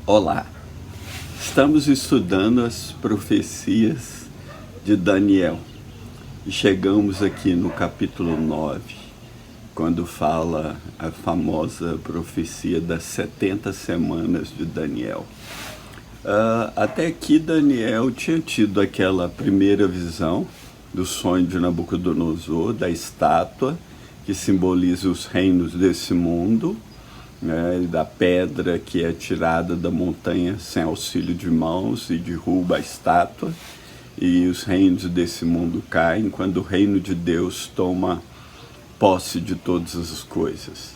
Olá, estamos estudando as profecias de Daniel e chegamos aqui no capítulo 9, quando fala a famosa profecia das 70 semanas de Daniel. Até aqui Daniel tinha tido aquela primeira visão do sonho de Nabucodonosor, da estátua que simboliza os reinos desse mundo, né, da pedra que é tirada da montanha sem auxílio de mãos e derruba a estátua, e os reinos desse mundo caem quando o reino de Deus toma posse de todas as coisas.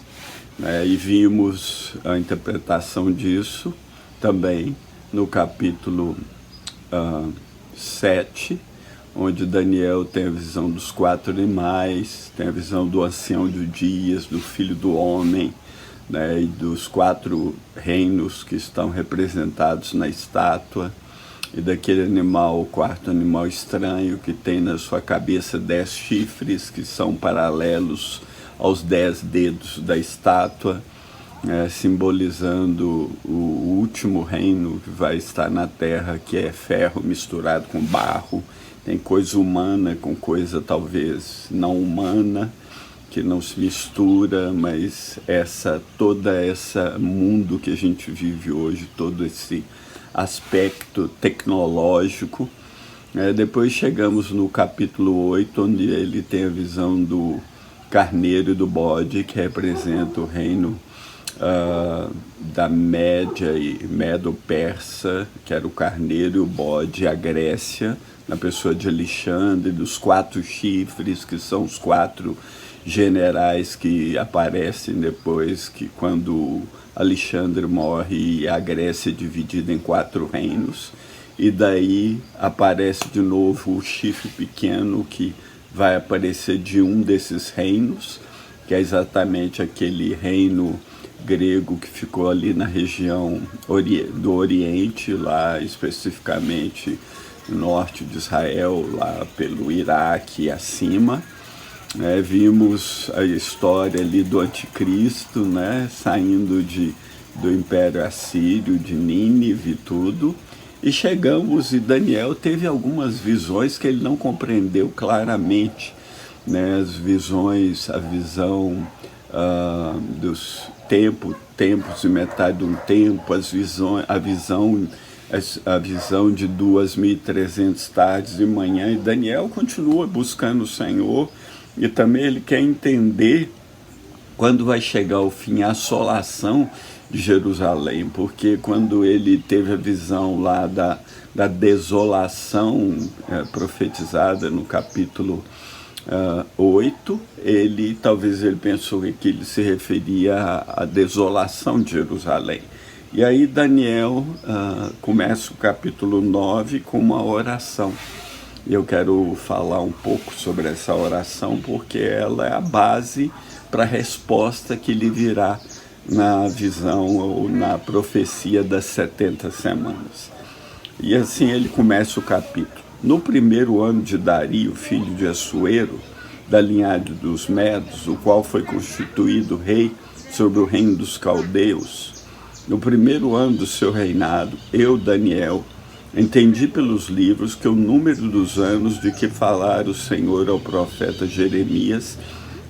E vimos a interpretação disso também no capítulo 7, onde Daniel tem a visão dos 4 animais, tem a visão do ancião de dias, do filho do homem, e dos 4 reinos que estão representados na estátua, e daquele animal, o 4º animal estranho, que tem na sua cabeça 10 chifres, que são paralelos aos 10 dedos da estátua, simbolizando o último reino que vai estar na terra, que é ferro misturado com barro. Tem coisa humana com coisa talvez não humana, que não se mistura, mas todo esse mundo que a gente vive hoje, todo esse aspecto tecnológico. Depois chegamos no capítulo 8, onde ele tem a visão do carneiro e do bode, que representa o reino da Média e Medo-Persa, que era o carneiro e o bode, a Grécia, na pessoa de Alexandre, dos 4 chifres, que são os 4 generais que aparecem depois, que quando Alexandre morre, a Grécia é dividida em 4 reinos, e daí aparece de novo o chifre pequeno, que vai aparecer de um desses reinos, que é exatamente aquele reino grego que ficou ali na região do Oriente, lá especificamente no norte de Israel, lá pelo Iraque e acima. Vimos a história ali do anticristo, saindo do Império Assírio, de Nínive e tudo, e chegamos, e Daniel teve algumas visões que ele não compreendeu claramente, as visões, a visão dos tempos e metade de um tempo, a visão de 2.300 tardes e manhã, e Daniel continua buscando o Senhor, e também ele quer entender quando vai chegar o fim, a assolação de Jerusalém, porque quando ele teve a visão lá da desolação profetizada no capítulo 8, talvez ele pensou que ele se referia à desolação de Jerusalém. E aí Daniel começa o capítulo 9 com uma oração. Eu quero falar um pouco sobre essa oração, porque ela é a base para a resposta que lhe virá na visão ou na profecia das 70 semanas. E assim ele começa o capítulo. No primeiro ano de Dario, filho de Assuero, da linhagem dos Medos, o qual foi constituído rei sobre o reino dos caldeus, no primeiro ano do seu reinado, eu, Daniel, entendi pelos livros que o número dos anos de que falara o Senhor ao profeta Jeremias,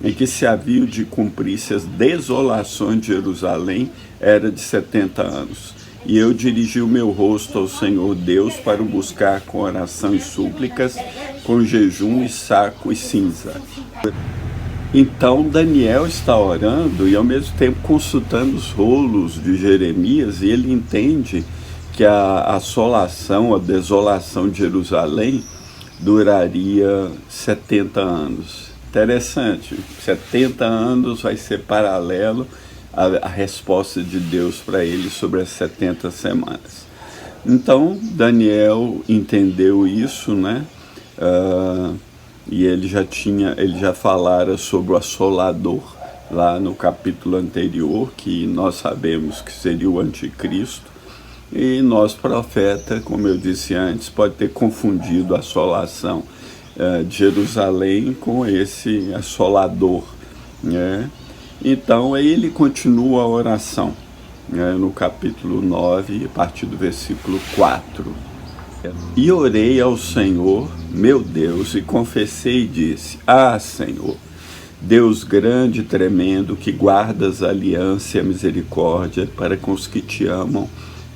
em que se haviam de cumprir-se as desolações de Jerusalém, era de 70 anos. E eu dirigi o meu rosto ao Senhor Deus para o buscar com oração e súplicas, com jejum e saco e cinza. Então Daniel está orando e ao mesmo tempo consultando os rolos de Jeremias, e ele entende que a assolação, a desolação de Jerusalém duraria 70 anos. Interessante, 70 anos vai ser paralelo à resposta de Deus para ele sobre as 70 semanas. Então Daniel entendeu isso, e ele já falara sobre o assolador lá no capítulo anterior, que nós sabemos que seria o anticristo. E nós, profeta, como eu disse antes, pode ter confundido a assolação de Jerusalém com esse assolador. Então, aí ele continua a oração. no capítulo 9, a partir do versículo 4. E orei ao Senhor, meu Deus, e confessei e disse: Ah, Senhor, Deus grande e tremendo, que guardas a aliança e a misericórdia para com os que te amam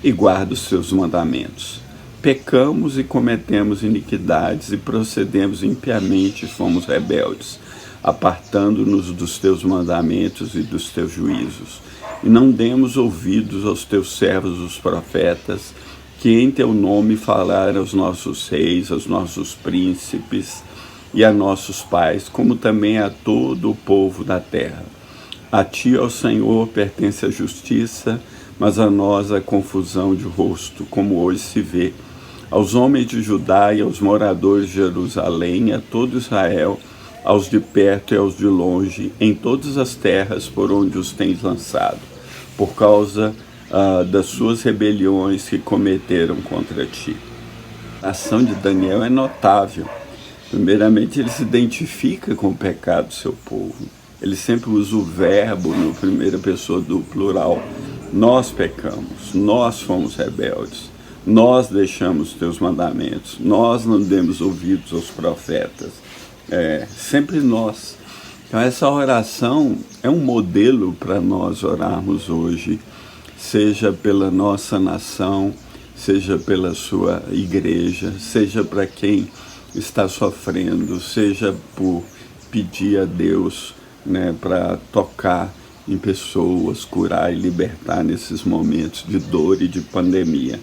e guarda os seus mandamentos. Pecamos e cometemos iniquidades e procedemos impiamente e fomos rebeldes, apartando-nos dos teus mandamentos e dos teus juízos. E não demos ouvidos aos teus servos, os profetas, que em teu nome falaram aos nossos reis, aos nossos príncipes e a nossos pais, como também a todo o povo da terra. A ti, ó Senhor, pertence a justiça, mas a nós a confusão de rosto, como hoje se vê. Aos homens de Judá e aos moradores de Jerusalém, a todo Israel, aos de perto e aos de longe, em todas as terras por onde os tens lançado, por causa das suas rebeliões que cometeram contra ti. A ação de Daniel é notável. Primeiramente, ele se identifica com o pecado do seu povo. Ele sempre usa o verbo na primeira pessoa do plural. Nós pecamos, nós fomos rebeldes, nós deixamos teus mandamentos, nós não demos ouvidos aos profetas. Sempre nós. Então essa oração é um modelo para nós orarmos hoje, seja pela nossa nação, seja pela sua igreja, seja para quem está sofrendo, seja por pedir a Deus, para tocar em pessoas, curar e libertar nesses momentos de dor e de pandemia.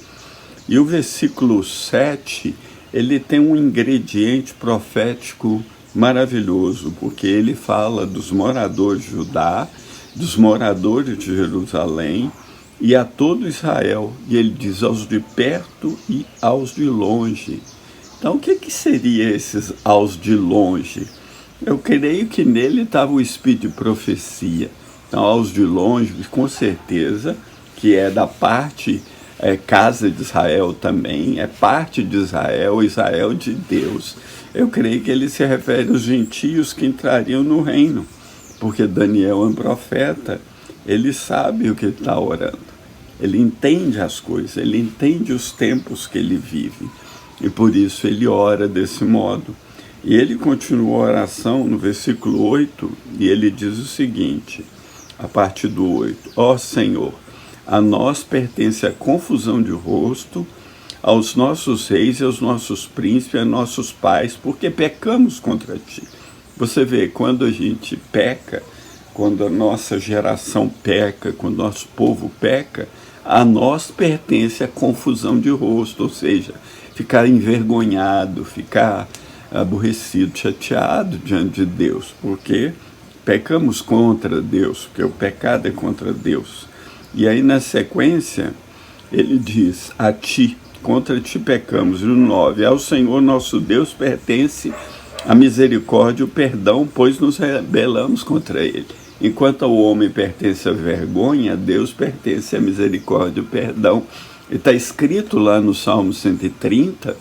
E o versículo 7, ele tem um ingrediente profético maravilhoso, porque ele fala dos moradores de Judá, dos moradores de Jerusalém e a todo Israel. E ele diz aos de perto e aos de longe. Então, o que seria esses aos de longe? Eu creio que nele estava o espírito de profecia. Então, aos de longe, com certeza, que é da parte casa de Israel também, é parte de Israel, Israel de Deus. Eu creio que ele se refere aos gentios que entrariam no reino, porque Daniel é um profeta, ele sabe o que está orando, ele entende as coisas, ele entende os tempos que ele vive, e por isso ele ora desse modo. E ele continua a oração no versículo 8, e ele diz o seguinte, a partir do 8, ó Senhor, a nós pertence a confusão de rosto, aos nossos reis e aos nossos príncipes e a nossos pais, porque pecamos contra ti. Você vê, quando a gente peca, quando a nossa geração peca, quando o nosso povo peca, a nós pertence a confusão de rosto, ou seja, ficar envergonhado, ficar aborrecido, chateado diante de Deus, porque pecamos contra Deus, porque o pecado é contra Deus. E aí, na sequência, ele diz, a ti, contra ti pecamos. E no 9, ao Senhor nosso Deus pertence a misericórdia e o perdão, pois nos rebelamos contra ele. Enquanto ao homem pertence a vergonha, a Deus pertence a misericórdia e o perdão. E está escrito lá no Salmo 130,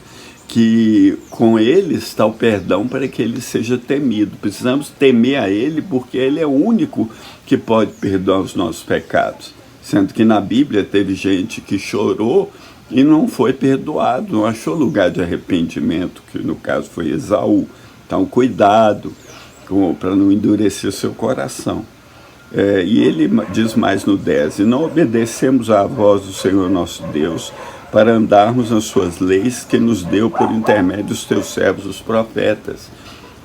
que com ele está o perdão para que ele seja temido. Precisamos temer a ele, porque ele é o único que pode perdoar os nossos pecados. Sendo que na Bíblia teve gente que chorou e não foi perdoado, não achou lugar de arrependimento, que no caso foi Esaú. Então, cuidado para não endurecer seu coração. E ele diz mais no 10, e não obedecemos à voz do Senhor nosso Deus para andarmos nas suas leis que nos deu por intermédio dos teus servos, os profetas.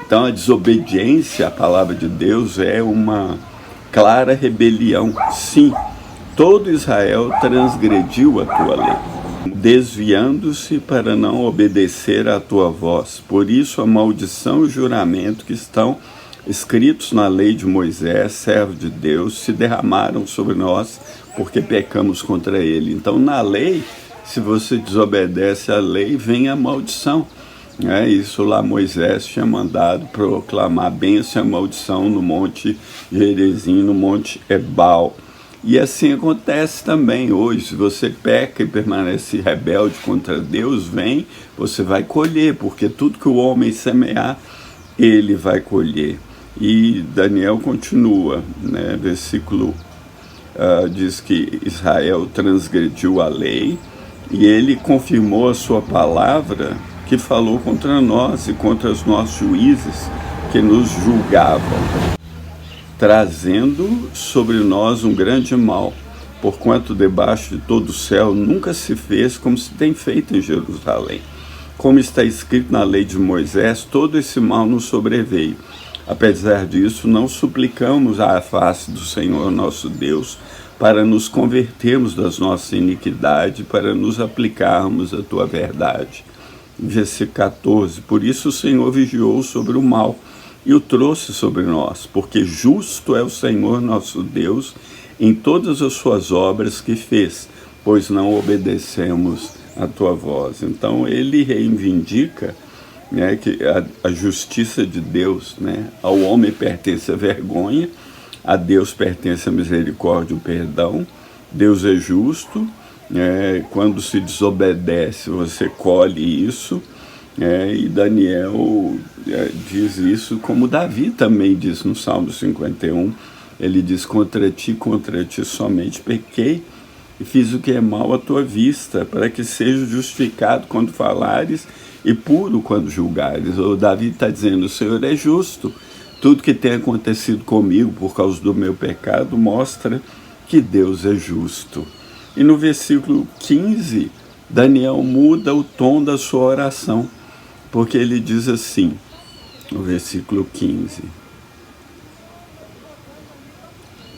Então, a desobediência à palavra de Deus é uma clara rebelião. Sim, todo Israel transgrediu a tua lei, desviando-se para não obedecer à tua voz. Por isso, a maldição e o juramento que estão escritos na lei de Moisés, servo de Deus, se derramaram sobre nós, porque pecamos contra ele. Então, na lei, se você desobedece à lei, vem a maldição. Isso lá Moisés tinha mandado proclamar bênção e a maldição no monte Gerizim, no monte Ebal. E assim acontece também hoje. Se você peca e permanece rebelde contra Deus, você vai colher, porque tudo que o homem semear, ele vai colher. E Daniel continua, versículo diz que Israel transgrediu a lei, e ele confirmou a sua palavra que falou contra nós e contra os nossos juízes que nos julgavam, trazendo sobre nós um grande mal, porquanto debaixo de todo o céu nunca se fez como se tem feito em Jerusalém. Como está escrito na lei de Moisés, todo esse mal nos sobreveio. Apesar disso, não suplicamos à face do Senhor nosso Deus para nos convertermos das nossas iniquidades, para nos aplicarmos à tua verdade. Versículo 14, por isso o Senhor vigiou sobre o mal e o trouxe sobre nós, porque justo é o Senhor nosso Deus em todas as suas obras que fez, pois não obedecemos a tua voz. Então ele reivindica, né, que a justiça de Deus, né, ao homem pertence a vergonha, a Deus pertence a misericórdia e o perdão. Deus é justo, quando se desobedece você colhe isso, e Daniel diz isso, como Davi também diz no Salmo 51, ele diz, contra ti somente pequei, e fiz o que é mal à tua vista, para que seja justificado quando falares e puro quando julgares. O Davi está dizendo, o Senhor é justo, tudo que tem acontecido comigo por causa do meu pecado mostra que Deus é justo. E no versículo 15, Daniel muda o tom da sua oração, porque ele diz assim, no versículo 15,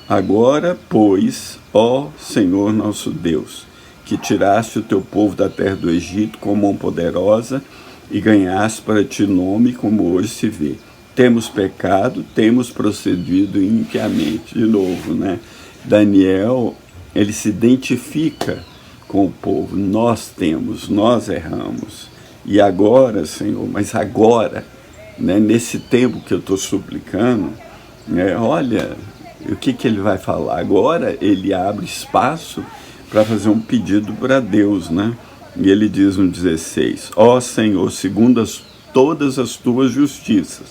agora, pois, ó Senhor nosso Deus, que tiraste o teu povo da terra do Egito com mão poderosa e ganhaste para ti nome como hoje se vê. Temos pecado, temos procedido impiamente. De novo, né? Daniel, ele se identifica com o povo. Nós erramos. E agora, Senhor, mas agora, né, nesse tempo que eu estou suplicando, né, olha, o que ele vai falar? Agora ele abre espaço para fazer um pedido para Deus, né? E ele diz no 16, ó Senhor, segundo todas as tuas justiças,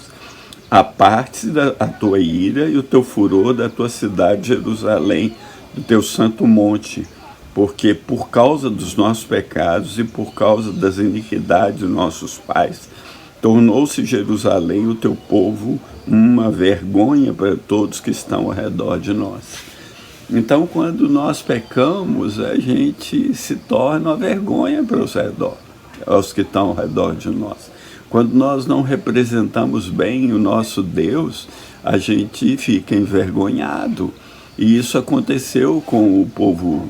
aparte a tua ira e o teu furor da tua cidade Jerusalém, do teu santo monte, porque por causa dos nossos pecados e por causa das iniquidades de nossos pais, tornou-se Jerusalém, o teu povo, uma vergonha para todos que estão ao redor de nós. Então, quando nós pecamos, a gente se torna uma vergonha para aos que estão ao redor de nós. Quando nós não representamos bem o nosso Deus, a gente fica envergonhado. E isso aconteceu com o povo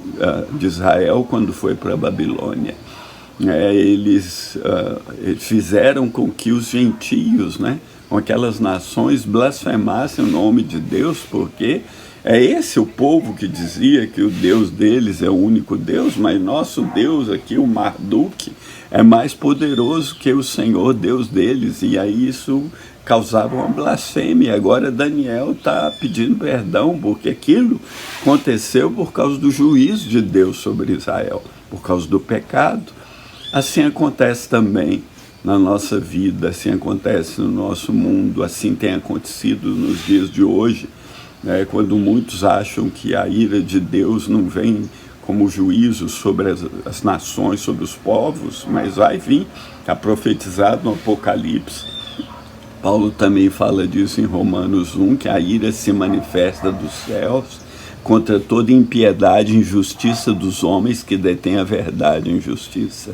de Israel quando foi para a Babilônia. Eles fizeram com que os gentios, né, com aquelas nações, blasfemassem o nome de Deus, porque é esse o povo que dizia que o Deus deles é o único Deus, mas nosso Deus aqui, o Marduk, é mais poderoso que o Senhor Deus deles, e aí isso causava uma blasfêmia. Agora Daniel está pedindo perdão, porque aquilo aconteceu por causa do juízo de Deus sobre Israel, por causa do pecado. Assim acontece também na nossa vida, assim acontece no nosso mundo, assim tem acontecido nos dias de hoje, quando muitos acham que a ira de Deus não vem como juízo sobre as nações, sobre os povos, mas vai vir, está profetizado no Apocalipse. Paulo também fala disso em Romanos 1, que a ira se manifesta dos céus contra toda impiedade e injustiça dos homens que detêm a verdade e injustiça.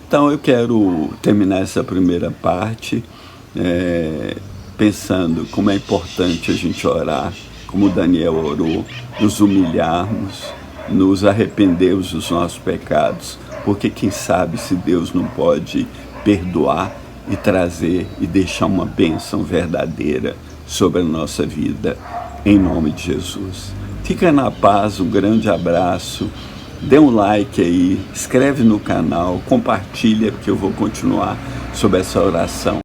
Então eu quero terminar essa primeira parte pensando como é importante a gente orar, como Daniel orou, nos humilharmos, nos arrependermos dos nossos pecados, porque quem sabe se Deus não pode perdoar e trazer e deixar uma bênção verdadeira sobre a nossa vida, em nome de Jesus. Fica na paz, um grande abraço, dê um like aí, inscreve no canal, compartilha, porque eu vou continuar sobre essa oração.